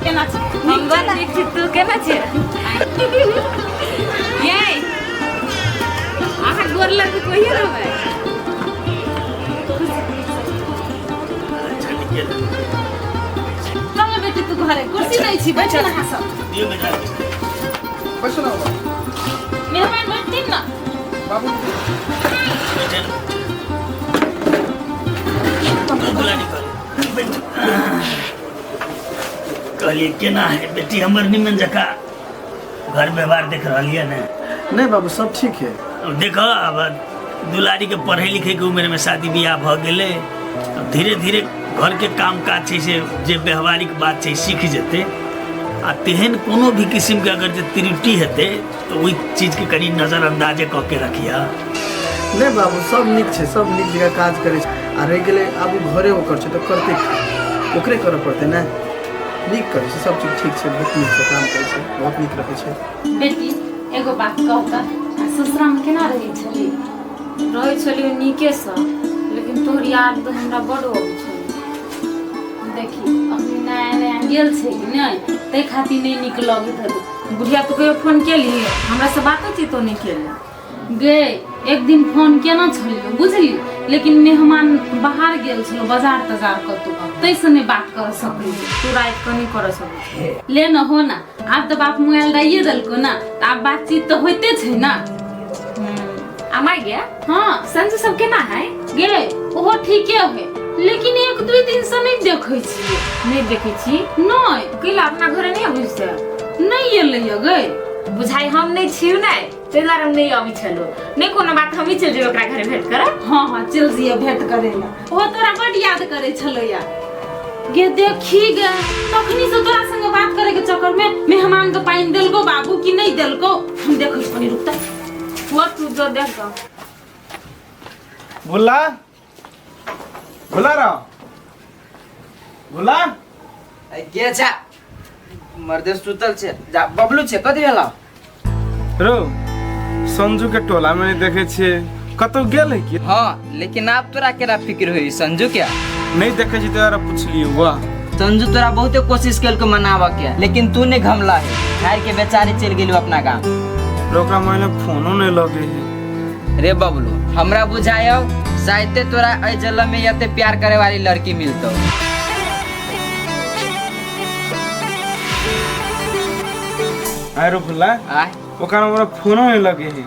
केना छी हम ठीक छी तू केना छी ये आहा गोर लग कोई रहबे चल बेटी तू घरे कुर्सी नहीं छी बैठ ना हंस दियो बेटा बैठ ना मेहमान बैठ ना बाबू कहलिए केना है बेटी हमर निमन जका घर व्यवहार देख रही ने नहीं बाबू सब ठीक है देखो अब दुलारी के पढ़े लिखे के उम्र में शादी ब्याह भ गेले धीरे धीरे घर के काम काज छै से जे व्यवहारिक बात छै सीख जेते आ तेहन कोनो भी किस्म के अगर जे त्रुटि हेते तो वही चीज के कनी नजरअंदाजे क के रखिया नहीं बाबू सब निक छै सब निक जगह काज करे छै आ रह गेले आबू घरे ओकर छै तो करते ओकरे करे पड़ते ना निक करे छै सब चीज ठीक छै बहुत निक से काम करे छै बहुत निक रखे छै बेटी एगो बात कहता ससुरा में केना रहे छली नीके से लेकिन तोहर याद तो हमरा बड़ आबै छै देखी अभी नया नया गेल छै कि नहीं तै खातिर नहीं निक लगत है बुढ़िया तो कहियो फोन केली हमरा से बातो छी तो नहीं केली गे एक दिन फोन केना छलियो बुझली लेकिन मेहमान बाहर गेल छलो बाजार तजार कतौ तैसे नहीं बात कर सकली तू रात क नहीं कर सकली ले न हो ना अब तो बाप मोबाइल दाइए दलको ना अब बातचीत तो होते छै ना आमा गया हां संजू सब केना है गे ओहो ठीके है लेकिन एक दो दिन से नहीं देखे छी नहीं कैला अपना घरे नहीं आबै से नहीं एले गे बुझाई हम नहीं छियौ नहीं ते द्वारा नहीं आबै छलो नहीं कोनो बात हम ही चल जेबै ओकरा घरे भेंट करे हां हां चल जिया भेंट करे ला ओ तोरा बड याद करे छलो या गे देखी गे तखनी से तोरा संग बात करे के चक्कर में मेहमान के पानी देलको बाबू की नहीं देलको हम देखै छी रुकता वो तू जो देख ग भुल्ला भुल्ला रा भुल्ला के छ मर्दे सुतल छे जा बबलू छे कथि भेला रो संजू के टोला में देखे छे कतो गेल है कि हां लेकिन आप तोरा केरा फिक्र होई संजू क्या नहीं देखे छी तोरा पूछलियो वाह संजू तोरा बहुते कोशिश केल को मनावा के लेकिन तू ने घमला है खार के बेचारी चल गेलू अपना गांव रोकरा मैंने फोनो नहीं लगे है रे बबलू हमरा बुझायो साइते तोरा ए जल में यते प्यार करे वाली लड़की मिलतो आरो भुल्ला आ ओकरा हमरा फोनो नहीं लगे है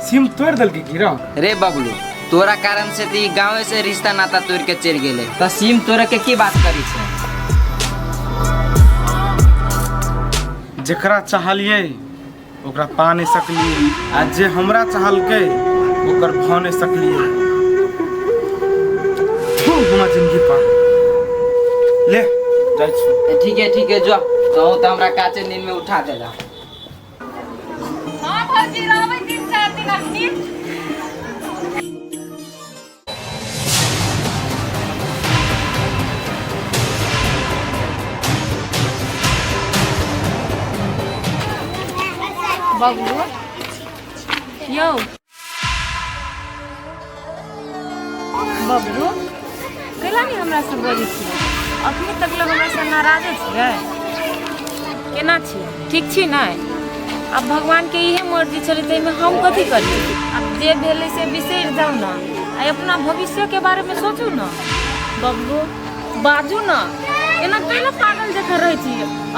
सिम तोड़ दल के गिरा रे बबलू तोरा कारण से ती गांव से रिश्ता नाता तोड़ के चल गेले त सिम तोरा के की बात करी छे जेकरा चाहलिए ओकरा पा नहीं सकलिए आ जे हमरा चाहलके ओकर भ नहीं सकलिए हमरा जिंदगी पा ले जाई छु ठीक है जो कहूं त हमरा काचे नींद में उठा देला हां भौजी रहबै 3-4 दिन अखनी बबलू यो बबलू कैला नहीं हमरा से बोली छी अखनी तक लोग हमरा से नाराज छियै केना छी ठीक छी नहीं अब भगवान के इहे मर्जी चले तै में हम कथि करी अब जे भेले से बिसर जाऊ ना आ अपना भविष्य के बारे में सोचू ना बबलू बाजू ना एना कैला पागल जका रहे छी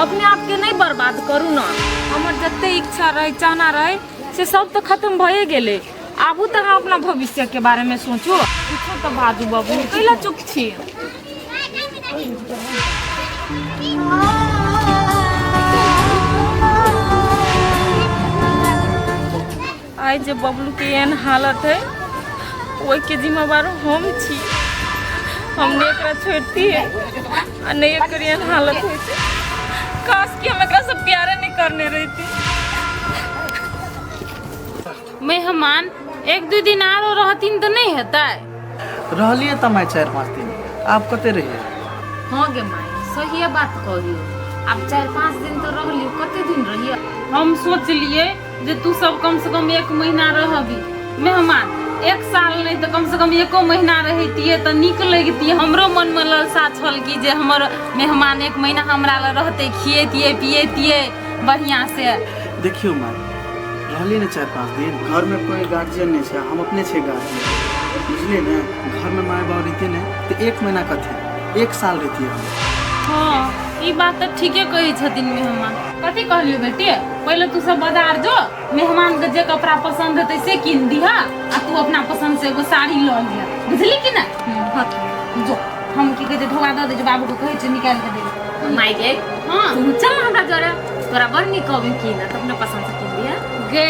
अपने आप के नहीं बर्बाद करू ना हमर जत्ते इच्छा रहे चाहना रहे से सब तो खत्म भए गेले आबू तक अपना भविष्य के बारे में सोचो कुछो तो बाजू बाबू कैला चुप छी आई जे बबलू के एहन हालत है ओई के जिम्मेवार हम छी हमने एकरा छोड़ती है आ नहीं एकरी एहन हालत होई छै काश कि हम एकरा से प्यारे नहीं करने रहती मेहमान 1-2 दिन आरो रहतीन तो नहीं हेतै रहलिए त मैं 4-5 दिन आप कते रहिए हां गे माई सही बात कहियो अब 4-5 दिन तो रहलियो कते दिन रहिए हम सोच लिए जे तू सब कम से कम 1 महीना रहबी मेहमान एक साल नहीं तो कम से कम एको महीना रहती तो निक लगती। हमरो मन में लालसा छल कि जे हमर मेहमान एक महीना हमरा लग रहते, खिएतिए पिएतिए बढ़िया से। देखियो माँ, रहली ना 4-5 दिन घर में कोई गार्जियन नहीं है, हम अपने छे गार्जियन, बुझलिए ना। घर में माए बाप रहते ना तो 1 महीना कथे 1 साल रहती है। हाँ ई बात तो ठीके कही छथिन मेहमान। कथी कहलियो बेटी, पहले तू सब बाजार जो, मेहमान के जे कपड़ा पसंद हेतै से किन दिहा आ तू अपना पसंद से एगो साड़ी ल लिया, बुझली कि ना। जो हम की कहते ढोआ द दे, जो बाबू को कहै छै निकाल के दे। माई गे हां तू चल हमरा जरे, तोरा बड़ नीक कहबी की ना, तो अपने पसंद से किन दिया। गे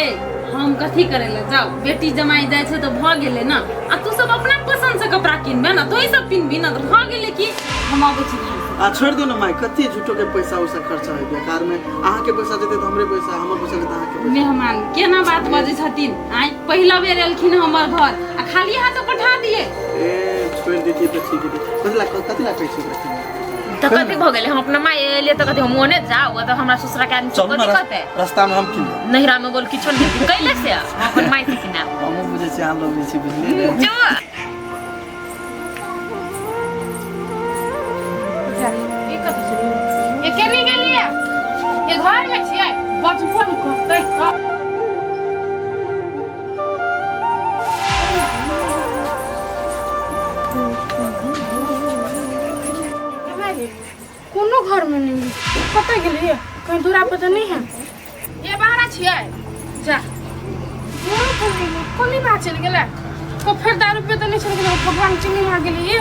हम कथी करे ले जाओ, बेटी जमाई जाय छै तो भ गेले ना, आ तू सब अपना पसंद से कपड़ा किनबे ना, तो ई सब पिनबी ना, तो भ गेले की हम आबै छी घर से। आ छोड़ दियो ना माई, कथी झूठो के पैसा उसा खर्चा है बेकार में। अहाँ के पैसा देते तो हमरे पैसा, हमर पैसा देते अहाँ के पैसा। मेहमान केना बात बजे छथिन, आई पहिला बेर एलखिन हमर घर आ खाली हाथ पठा दिए। ए छोड़ दीजिए तो ठीक है। कथी ला पैसा रखी तो कथी भ गेले, हम अपना माय एलिए तो कथी हम ओने जाओ, तो हमरा ससुरा के आदमी कथी कहते रास्ता में हम किन नहिरा में बोल किछो नहीं कैले से अपन माय से किना। हम बुझे छी हम लोग छी, बुझलिए ना। जो ये कथी छै, ये केनी गेलिए, ये घर में छियै बचपन कहतै का। कोनो घर में नहीं पता गेलिए, कहीं दूरा पता नहीं है। ये बाहर छियै जा कोनी बात चल गेलै, को फिर दारू पे तो नहीं चल गेलै, भगवान चिन्नी मार गेलिए। ये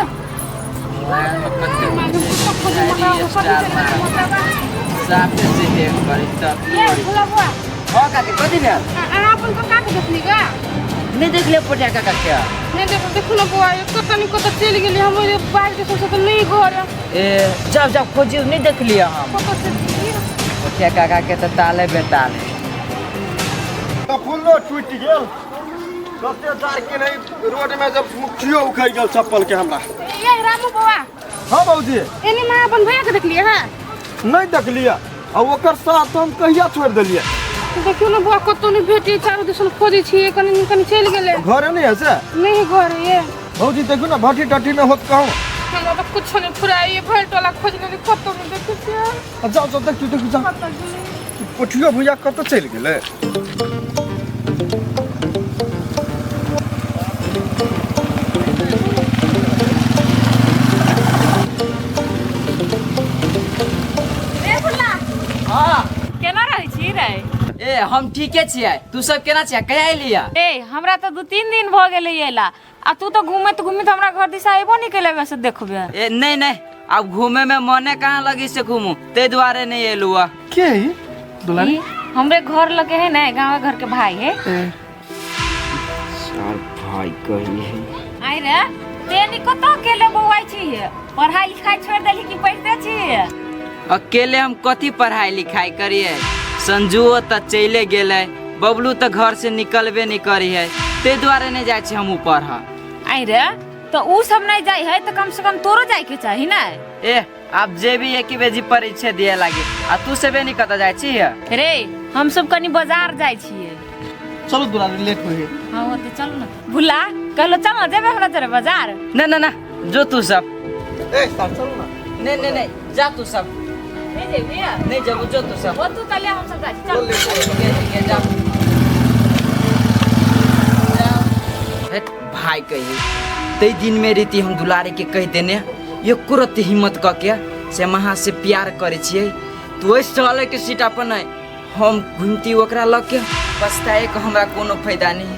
भोला बुआ हां काके कथी भेल? अपन को काके देखली गा, नहीं देखले पोटिया काका क्या? नहीं देखो ना बुआ, ये कतनी को तो चल गेली, हम बाहर के सोचे तो नहीं घर। ए जब खोजी नहीं देख लिया हम, पता से पोटिया काका के तो ताले बेताल है। तो फुल्लो टूट गेल, कते जार के नहीं रोड में जब मुखियो उखड़ गेल चप्पल के हमरा। ये रामू बुआ हां बाबूजी, एनी मां अपन भैया के देखलिए है? नहीं देखलिए, और ओकर साथ हम कहिया छोड़ देलिए। देखियो ना बुआ, कतो नहीं भेटी, चारों दिस खोजी छी, कनी कनी चल गेले। घरे नहीं है से? नहीं घर है ये। बाबूजी देखो ना भट्टी टट्टी में होत कहूं। हमरा तो कुछ नहीं फुराई, भर टोला खोज ले, कतो नहीं देखे छी। जाओ देखियो जा, पोठियो भुजा कत चल गेले। केना रहै छी रे? ए हम ठीके छियै, तू सब केना छियै, कहिया एलिया? ए हमरा तो 2-3 दिन भ गेले एला, आ तू तो घूमत हमरा घर दिशा आइबो नहीं केले वैसे देखबे। ए नहीं अब घूमे में मने कहाँ लगी से घूमू, ते द्वारे नहीं एलुआ। के है दुलारी? हमरे घर लगे है ना, गांव घर के भाई है। सार भाई कही है। आई रे तेनी कतो केले बौआई छी, पढ़ाई लिखाई छोड़ देली कि पढ़ते छी? अकेले हम कथी पढ़ाई लिखाई करिए, संजुओ तो चले गेले, बबलू तो घर से निकलबे नहीं करी है, ते द्वारे नहीं जाए छी हम ऊपर। आई रे तो ऊ सब नहीं जाई है तो कम से कम तोरो जाए के चाहिए ना। ए आप जे भी एक बेजी परीक्षा दिए लागे, आ तू से बे नहीं कत जाए छी रे? हम सब कनी बाजार जाए छिए। चलो दुलारी लेट हो गई। हां होते चलो ना, भुला कहलो चल ना जेबे हमरा जरे बाजार। ना जो तू सब। ए साथ चलो ना। नहीं जा तू सब। नहीं जेबे? नहीं जब जो तू सब। वो तू तले हम सब जाए चल। ठीक है जा। भाई कही ते दिन में रीति हम दुलारे के कह देने, ये कुरत हिम्मत क के से महा से प्यार करे छिए, तू ऐसे चले के सीट अपन है, हम घूमती ओकरा लग के पछताए के हमरा कोनो फायदा नहीं।